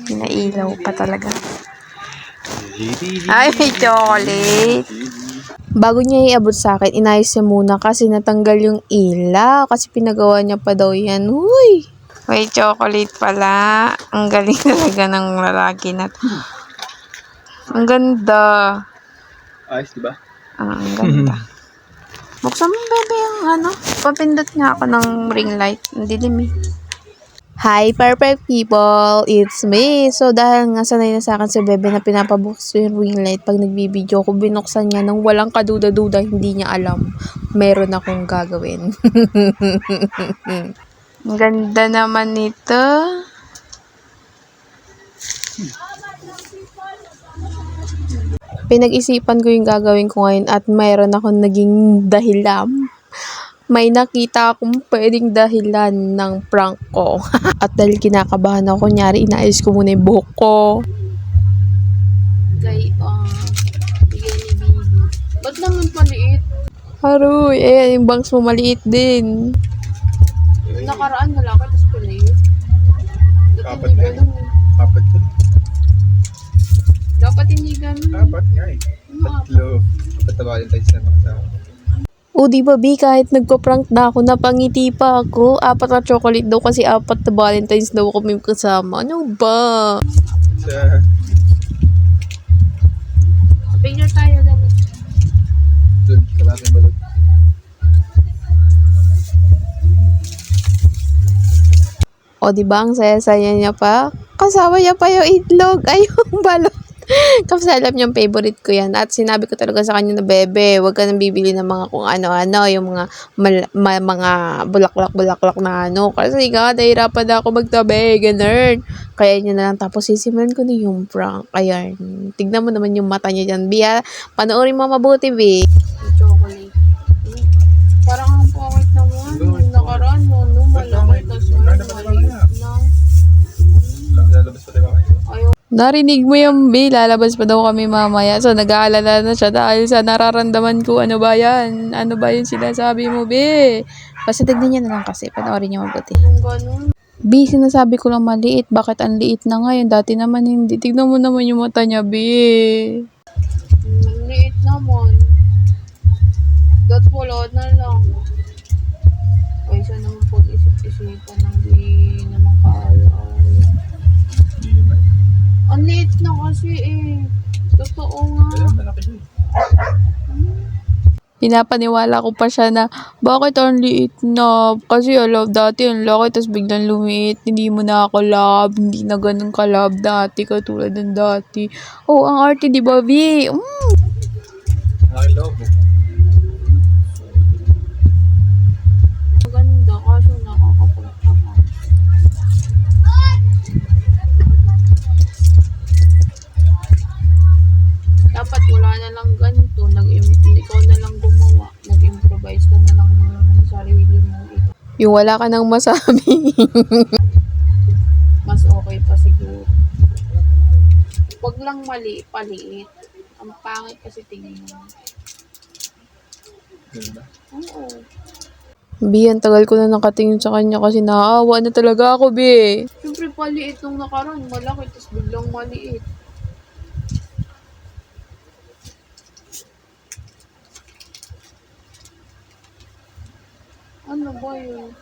Pinailaw pa talaga. Ay, may chocolate. Bago niya iabot sa akin, inayos niya muna kasi natanggal yung ilaw. Kasi pinagawa niya pa daw yan. Uy! May chocolate pala. Ang galing talaga ng lalaki na to. Ang ganda. Ayos, diba? Ang ganda. Buksan mo, bebe, yung ano. Papindot nga ako ng ring light. Ang dilim eh. Hi, perfect people! It's me! So, dahil nga sanay na sa akin si Bebe na pinapabuksan yung ring light pag nagbibideo ko, binuksan niya nang walang kaduda-duda, hindi niya alam. Meron akong gagawin. Ang ganda naman nito. Pinag-isipan ko yung gagawin ko ngayon at mayroon akong naging dahilan. May nakita akong pwedeng dahilan ng prank ko. At dahil kinakabahan ako, kunyari, inaayos ko muna yung buhok ko. Bigay ni Bibi. Ba't naman maliit? Haroy, yung bangs mo maliit din. Nakaraan malaki, tapos maliit. Dapat na yun. Dapat yun. Dapat hindi ganun. Dapat nga eh. Tatlo. Dapat na Valentine's na makasama. O di ba, B, kahit nagpa-prank na ako, napangiti pa ako. 4 na chocolate daw kasi 4 na Valentine's daw kami kasama. Ano ba? Sa... Picture tayo lang. Doon, kalaking balot. O di ba, ang saya-saya niya pa? Kasama niya pa yung itlog. Ay, yung balot. Kasi alam niya, favorite ko yan. At sinabi ko talaga sa kanya na, Bebe, huwag ka nang bibili ng mga kung ano-ano, yung mga mga bulaklak-bulaklak na ano. Kasi nga, nahirapan na ako magtabi, ganun. Kaya niya na lang, tapos sisimulan ko na yung prank. Ayan, tignan mo naman yung mata niya dyan, Bia. Panoorin mo mabuti, Bi. Chocolate. Parang ang pangit naman. Yung nakaraan mo, no, malaki. Tapos maliit na. Lalabas pa diba kayo? Narinig mo yung B, lalabas pa daw kami mamaya. So, nag-aalala na siya dahil sa nararamdaman ko, ano ba yan? Ano ba yung sinasabi mo, B? Basta tignan niya na lang kasi, panoorin niya mabuti. B, sinasabi ko lang maliit. Bakit ang liit na ngayon? Dati naman hindi. Tignan mo naman yung mata niya, B. Liit naman. That's wala na lang. Ay, isa naman po isip-isipan ng di naman kaya. Ang liit na kasi eh. Totoo nga. Malaki yun. Pinapaniwala ko pa siya na, bakit ang liit na? Kasi love dati ang laki, tapos biglang lumiit. Hindi mo na ako love. Hindi na ganun ka love dati, katulad ng dati. Oh, ang arte, di ba, B? Malaki loob mo. Maganda, kaso nakakapagod ka. Dapat wala na lang ganito, ikaw na lang gumawa, nag-improvise ka na lang ng sarili mo. Yung wala ka nang masabi. Mas okay pa siguro. Huwag lang paliit. Ang pangit kasi tingin mo. Ganda. Oo. Bi, ang tagal ko na nakatingin sa kanya kasi naaawa na talaga ako, Bi. Siyempre paliit nung nakaraan, malaki, tapos biglang maliit. Ano ba yun?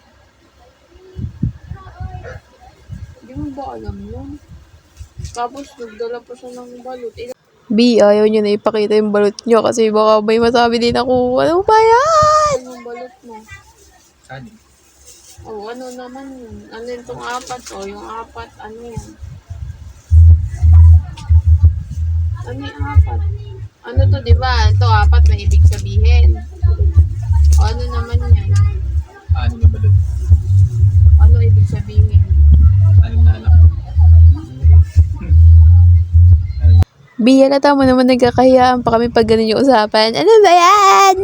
Hindi mo ba alam yun? Tapos nagdala pa siya ng balot. B, ayaw niyo na ipakita yung balot niyo kasi baka may masabi din ako, ano ba yan? Ano balot mo? Saan? Oh, ano naman yun? Ano yung itong 4? Oh, yung 4, ano yan? Ano yung 4? Ano to, di ba? Ito 4, may ibig sabihin. O, ano naman yan? Anim na balot. Ano ibig sabihin? Anim na anak. Biya na tama naman nagkakahiyaan pa kami pag ganun yung usapan. Ano ba yan?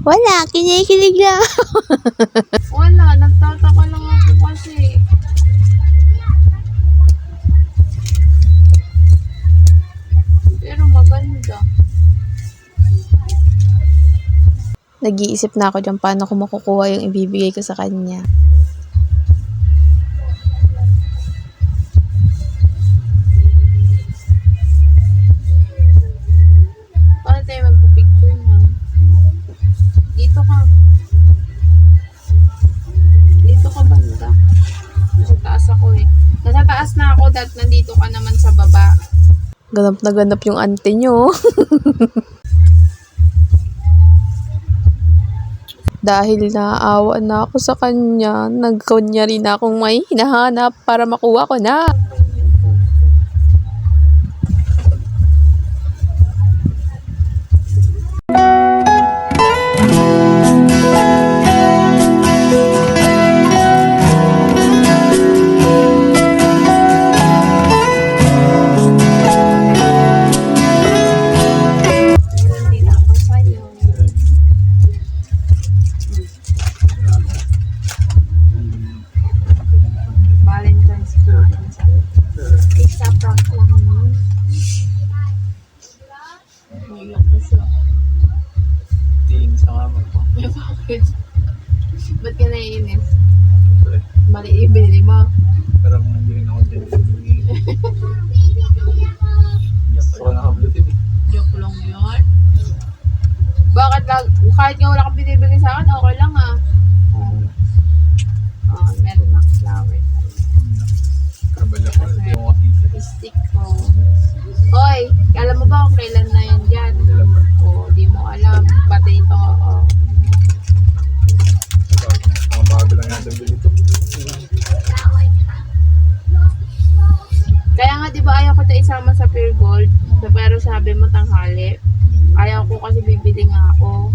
Wala, kinikilig lang. Wala, nagtataka lang ako kasi. Pero maganda. Nag-iisip na ako dyan paano ko makukuha yung ibibigay ko sa kanya. Lalabas na ako dahil nandito ka naman sa baba. Ganap na ganap yung ante nyo. Dahil naawa na ako sa kanya, nagkanya rin akong may hinahanap para makuha ko na. Meron din ako sa'yo. Valentine's Day. Isa prank lang yun. Naiyak ko siya. Tiin sa kama ko. Bakit? Ba't ka naiinis? Siyempre. Mali ibili mo. Parang hindi rin ako dyan. Gusto ko nakablutin eh. Joke lang yun. Bakit lang? Kahit nga wala kang binibigay sa akin, okay lang ah. Oh, meron na flower. Kabala ko. Hindi mo makita. Stick ko. Hoy, alam mo ba kung kailan na yan dyan? Alam ba? Oo, di mo alam. Pati ito, oo. Mga bago lang natin dito. Kaya nga, di ba ayaw ko ito isama sa Pure Gold? Pero sabi mo tanghali. Ayaw ko kasi bibili nga ako.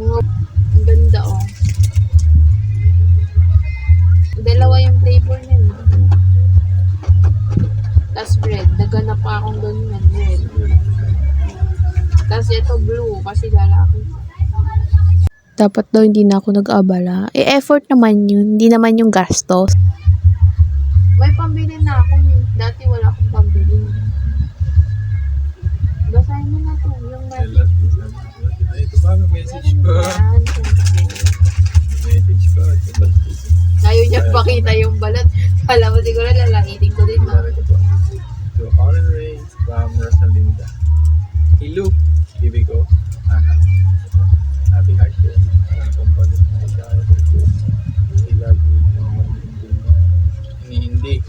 Ang ganda, oh. Dalawa yung flavor niya. Tapos red. Naganap pa akong ganyan. Red. Tapos ito blue. Kasi lalaki. Dapat daw hindi na ako nag-abala. Effort naman yun. Hindi naman yung gastos. May pambili na ako. Dati wala akong pambili. Basahin mo na to. Yung message. Ay, ito ba? May message ko. Yan, siyempre. Message ko. Ayaw niya pakita yung balat. Kala mo siguro lalahitin ko din. No? To Aaron Ray from Rosalinda. Hello, baby ko. Happy heart day. Component na siya. I love you. Hindi.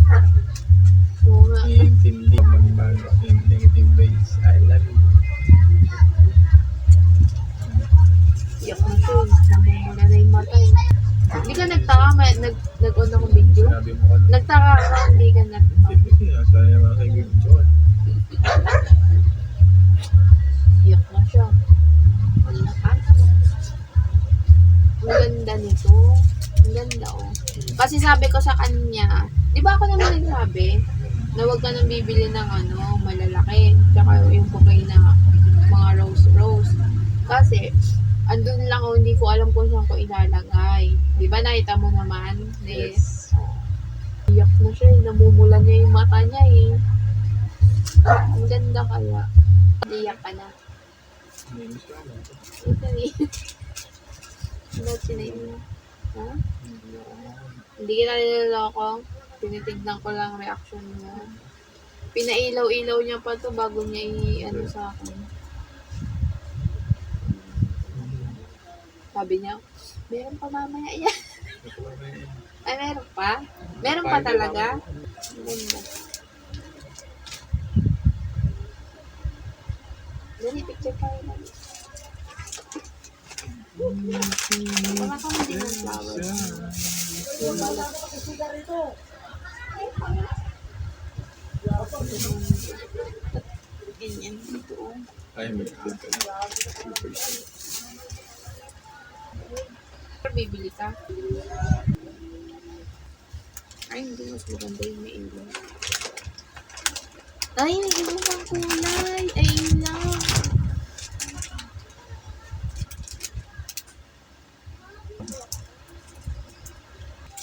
Oo nga. Iintindi magbago in negative ways. I love you. Iyak na siya. Namumula na yung mata eh. Hindi ka nagtaka, nag-on akong video. Sabi mo ka. Nagtaka ka, hindi ka nagtaka. Kasi nasa yung mga kaibigan ko. Iyak na siya. Ang lakas. Ang ganda nito. Ang ganda oh. Kasi sabi ko sa kanya, di ba ako naman nagsabi na huwag ka nang bibili ng malalaki. Tsaka yung bouquet na mga rose. Kasi, andun lang ako, hindi ko alam kung saan ko ilalagay. Di ba nakita mo naman? Yes. Iyak na siya eh. Namumula niya yung mata niya eh. Ang ganda kaya. Iyak ka na. Hindi siya. Ito eh. Ba't sinayin? Ha? Hindi kita niloloko. Tinitignan ko lang reaction mo. Pinailaw-ilaw niya pa to bago niya sa akin. Sabi niya, meron pa mamaya yan. Ay, meron pa? Meron pa talaga? Ang ganda. Dali, picture tayo lang. Wala ka mo din ng flowers. Yung balat. Ganyan dito. Ay, may good ka na. Bibili ka? Ay, hindi. Mas maganda yung may ilaw. Ay, may ibang pang kulay. Ay, ilaw.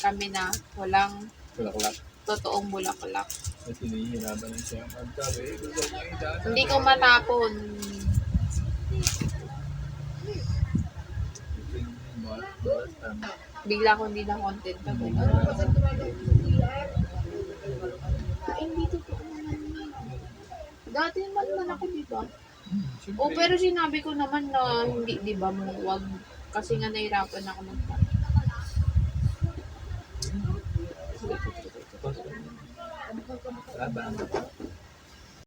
Kami na walang Bulaklak. totoong bulaklak. Kasi nahihirapan na siya magtabi. Gusto niya idaan. Hindi ko matapon. Bigla ko hindi na content ka. Ay, hindi totoo naman yun. Dati naman ako, di ba? O, pero sinabi ko naman na hindi, di ba, wag. Kasi nga nahirapan ako magtapon. banda pa.